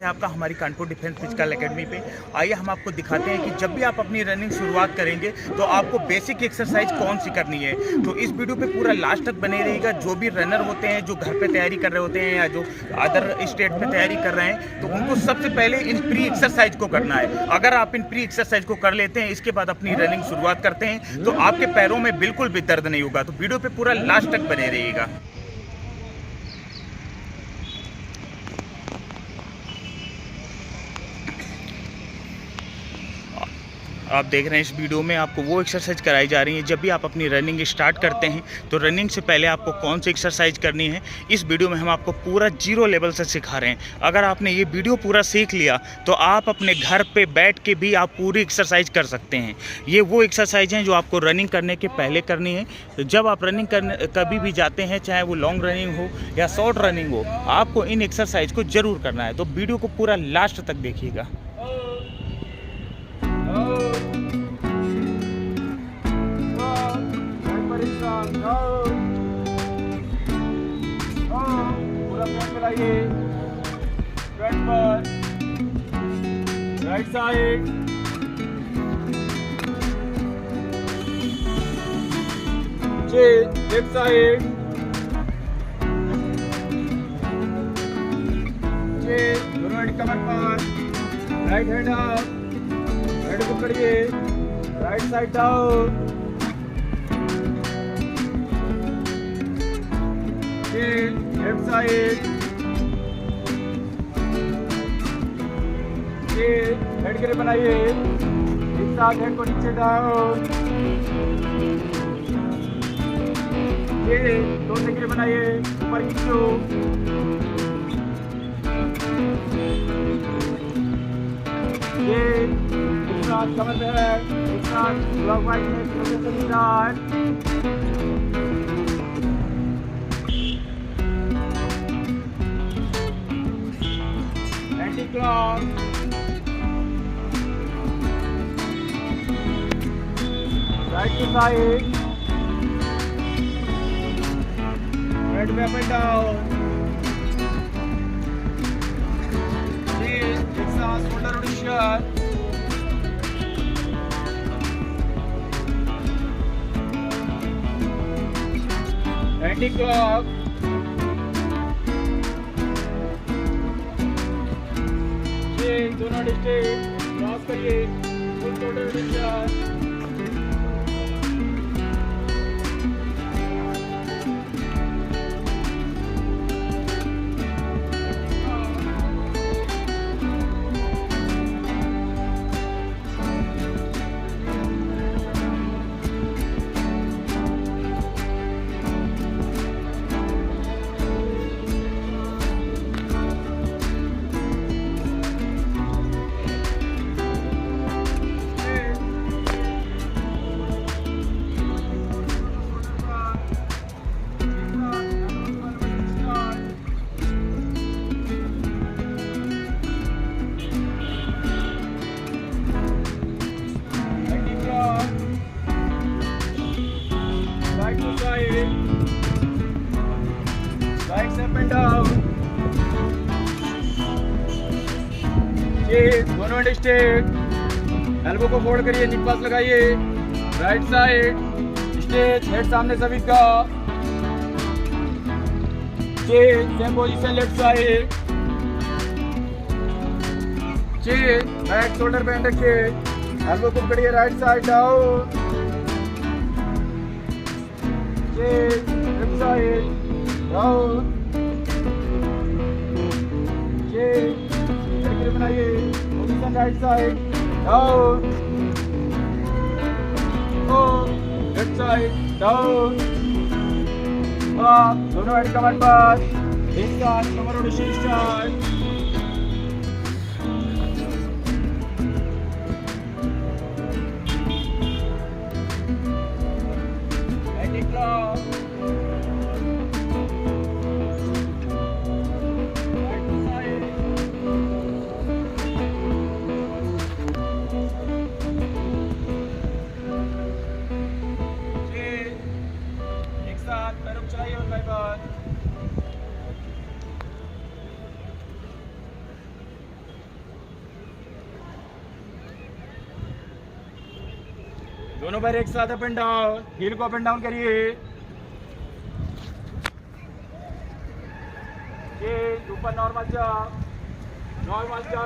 आपका हमारी Kanpur defence physical academy पे आइए हम आपको दिखाते हैं कि जब भी आप अपनी रनिंग शुरुआत करेंगे तो आपको बेसिक एक्सरसाइज कौन सी करनी है। तो इस वीडियो पे पूरा लास्ट तक बने रहिएगा। जो भी रनर होते हैं जो घर पे तैयारी कर रहे होते हैं या जो अदर स्टेट में तैयारी कर रहे हैं तो उनको सबसे पहले इन प्री एक्सरसाइज को करना है। अगर आप इन प्री एक्सरसाइज को कर लेते हैं इसके बाद अपनी रनिंग शुरुआत करते हैं तो आपके पैरों में बिल्कुल भी दर्द नहीं होगा। तो वीडियो पे पूरा लास्ट तक बने रहिएगा। आप देख रहे हैं इस वीडियो में आपको वो एक्सरसाइज कराई जा रही है। जब भी आप अपनी रनिंग स्टार्ट करते हैं तो रनिंग से पहले आपको कौन सी एक्सरसाइज करनी है इस वीडियो में हम आपको पूरा जीरो लेवल से सिखा रहे हैं। अगर आपने ये वीडियो पूरा सीख लिया तो आप अपने घर पे बैठ के भी आप पूरी एक्सरसाइज कर सकते हैं। ये वो एक्सरसाइज हैं जो आपको रनिंग करने के पहले करनी है। तो जब आप रनिंग करने कभी भी जाते हैं, चाहे वो लॉन्ग रनिंग हो या शॉर्ट रनिंग हो, आपको इन एक्सरसाइज को ज़रूर करना है। तो वीडियो को पूरा लास्ट तक देखिएगा। पूरा फ्रंट मिलाइए, फ्रंट पर, राइट साइड, लेफ्ट साइड, दोनों हैंड कमर पर, राइट हैंड अप, हेड को पकड़िए, right side down, left side, head के लिए बनाइए, एक साथ हेड को नीचे डाउन, तोड़ने के लिए बनाइए, ऊपर खींचो, एक साथ कमर पे है, एक साथ क्लॉकवाइज में start, clock, right to side, right up and down, एक साथ shoulder rotation, anti clock, दोनों डिस्टेंस क्रॉस करिए, full total distance, right up and down, दोनों हैंड स्ट्रेट, एल्बो को फोल्ड करिए, निक पास लगाइए, राइट साइड स्ट्रेट, हेड सामने सभी का, same position left side, back shoulder पे रखिए, एल्बो को पकड़िए, right side down, left side down, बनाइए, position right side down, left side down, दोनों हेड कमर पर, एक साथ कमर रोटेशन स्टार्ट, एंटी क्लॉक, पैरों को चलाइए और बाय बाय। दोनों पैर एक साथ अप एंड डाउन, हील को अप एंड डाउन करिए। ये ऊपर नॉर्मल जा, नॉर्मल जा,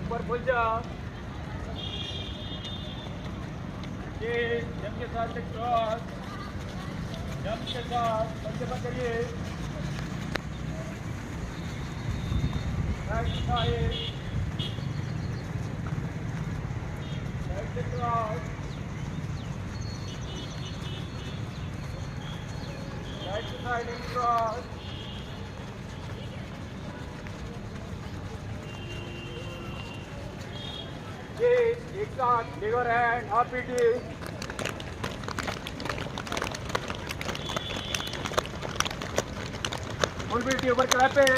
ऊपर खुल जा। ये जंप के साथ क्रॉस, जंप के साथ पंजे पर करिए। राइट साइड, राइट से क्रॉस, राइट से साइड क्रॉस। ये एक साथ लेवर हैंड, हाफ बीटिंग। फुल बीटी ऊपर क्लैपिंग।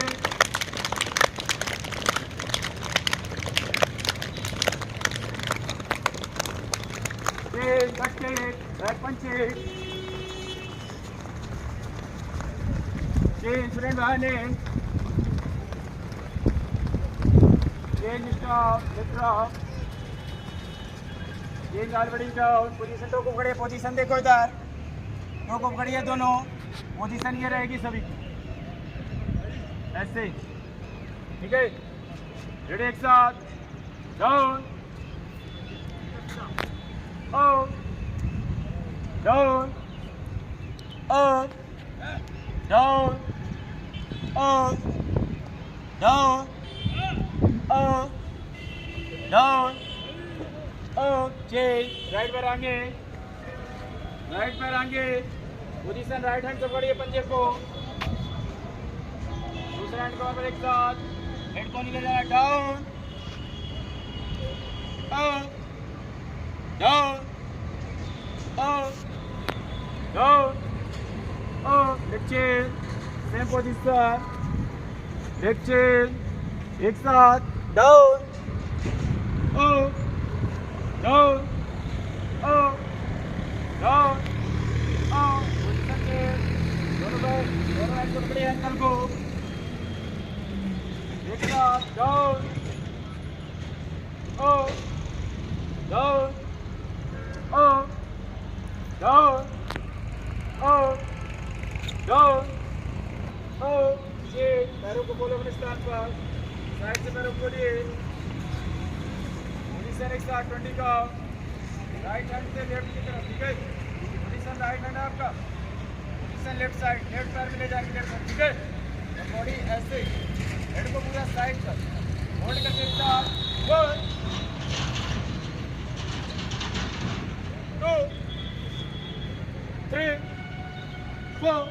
ये back kick, back punching. Change front running. Change stop, lift drop. Change already down. Position तो को खड़े, पोजीशन देखो इधर। तो को खड़ी है दोनों। पोजीशन ये रहेगी सभी की। ऐसे, ठीक है? रेडी एक साथ। Down. Up. Down. Up. Down, up, down, up, down, up, change, right पैर आगे, राइट पैर आगे, पोजीशन राइट हैंड पकड़िए पंजे को, दूसरा हैंड को पर एक साथ, हेड को निकल जाना down, up, down, up, down, leg chain, same position, leg chain, एक साथ, down, up, down, up, down, up, position chain, दोनों हैंड को पकड़िए एंकल को, एक साथ, down, up, down, up, down, up, down, up, change, पैरों को बोलो अपने स्थान पर, साइड से पैरों को बोलिए, पोजीशन एक साथ 20 का, राइट हैंड से लेफ्ट की तरफ, ठीक है? पोजीशन राइट हैंड है आपका, पोजीशन लेफ्ट साइड, लेफ्ट पैर में ले जाके लेफ्ट साइड, ठीक है? तो बॉडी ऐसे, हेड को पूरा साइड पर, होल्ड करके एक साथ, 1, 2, 3, 4,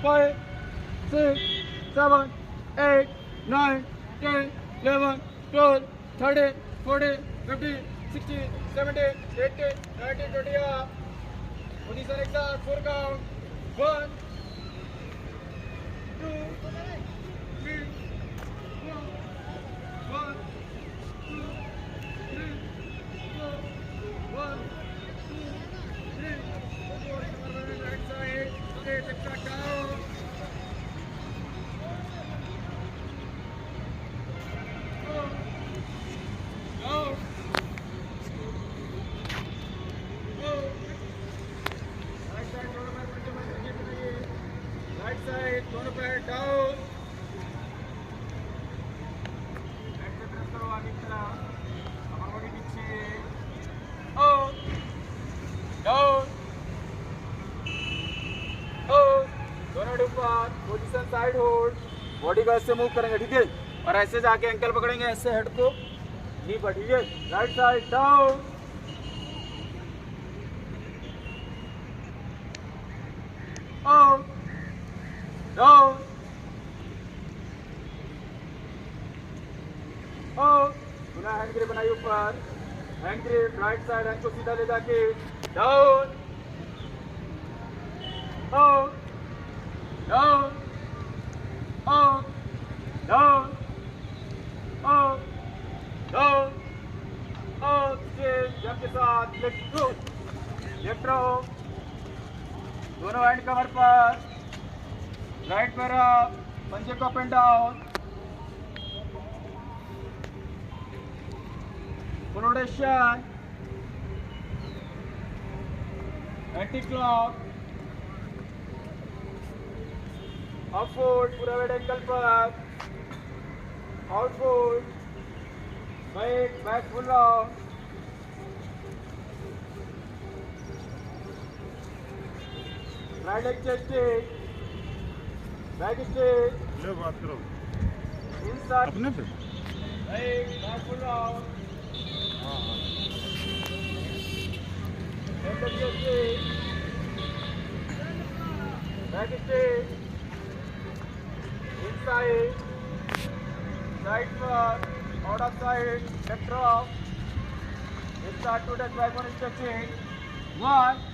5, 6, 7, 8, 9, 10, 11, 12, 13, 14, 15, 16, 17, 18, 19, 20 up. Position एक साथ 4 count. 1, 2, 3, 4, 1, 2, 3, 4, 1, 2, 3, 4, right side, okay, take that down. दोनों पैर डाउन, बैक से प्रेस करो आगे की तरफ, कमर बॉडी पीछे, अप, डाउन, अप, दोनों ऊपर, पोजीशन साइड होल्ड, बॉडी को ऐसे मूव करेंगे, ठीक है? और ऐसे जाके एंकल पकड़ेंगे, ऐसे हेड को नी पर, ठीक है? Right side down, up, down, up, पुनः हैंड ग्रिप बनाइए ऊपर, hand grip right side, hand को सीधा ले जाके down, up, down, up, down, up, down, up, jump के साथ लेफ्ट रहो, दोनों हैंड कवर पर, राइट पर अप, पंजे को up and down, rotation, anti-clock, up foot, पूरा weight ankle पर, out foot, back full round, right leg chest kick, back stick, लो बात करो inside, अपने पे back full round, left leg chest kick, back stick, inside, side first, out of side, left drop, inside to touch back on stretching, 1,